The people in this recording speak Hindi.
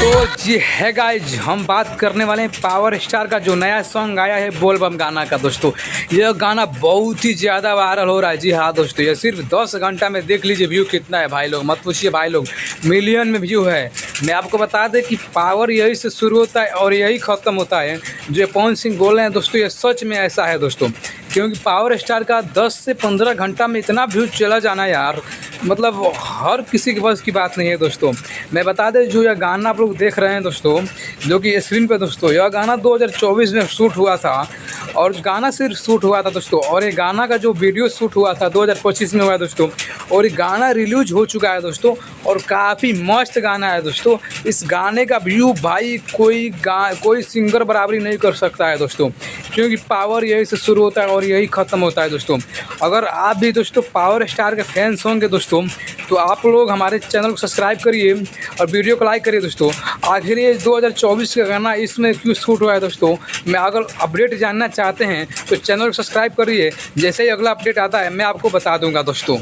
तो जी है गाइज, हम बात करने वाले हैं पावर स्टार का जो नया सॉन्ग आया है बोल बम गाना का। दोस्तों यह गाना बहुत ही ज़्यादा वायरल हो रहा है। जी हाँ दोस्तों, ये सिर्फ 10 घंटा में देख लीजिए व्यू कितना है भाई लोग, मत पूछिए भाई लोग, मिलियन में व्यू है। मैं आपको बता दें कि पावर यही से शुरू होता है और यही ख़त्म होता है। जो पवन सिंह बोल रहे हैं दोस्तों, ये सच में ऐसा है दोस्तों, क्योंकि पावर स्टार का 10 से 15 घंटा में इतना व्यू चला जाना यार, मतलब हर किसी के बस की बात नहीं है दोस्तों। मैं बता दें, जो यह गाना आप लोग देख रहे हैं दोस्तों, जो कि स्क्रीन पे दोस्तों, यह गाना 2024 में शूट हुआ था और गाना सिर्फ शूट हुआ था दोस्तों, और ये गाना का जो वीडियो शूट हुआ था 2025 में हुआ है दोस्तों, और ये गाना रिलीज हो चुका है दोस्तों, और काफ़ी मस्त गाना है दोस्तों। इस गाने का व्यू भाई कोई सिंगर बराबरी नहीं कर सकता है दोस्तों, क्योंकि पावर यही से शुरू होता है और यही ख़त्म होता है दोस्तों। अगर आप भी दोस्तों पावर स्टार के फैंस होंगे दोस्तों, तो आप लोग हमारे चैनल को सब्सक्राइब करिए और वीडियो को लाइक करिए दोस्तों। आखिर ये 2024 का गाना इसमें क्यों शूट हुआ है दोस्तों, मैं अगर अपडेट जानना चाहते हैं तो चैनल को सब्सक्राइब करिए। जैसे ही अगला अपडेट आता है मैं आपको बता दूंगा दोस्तों।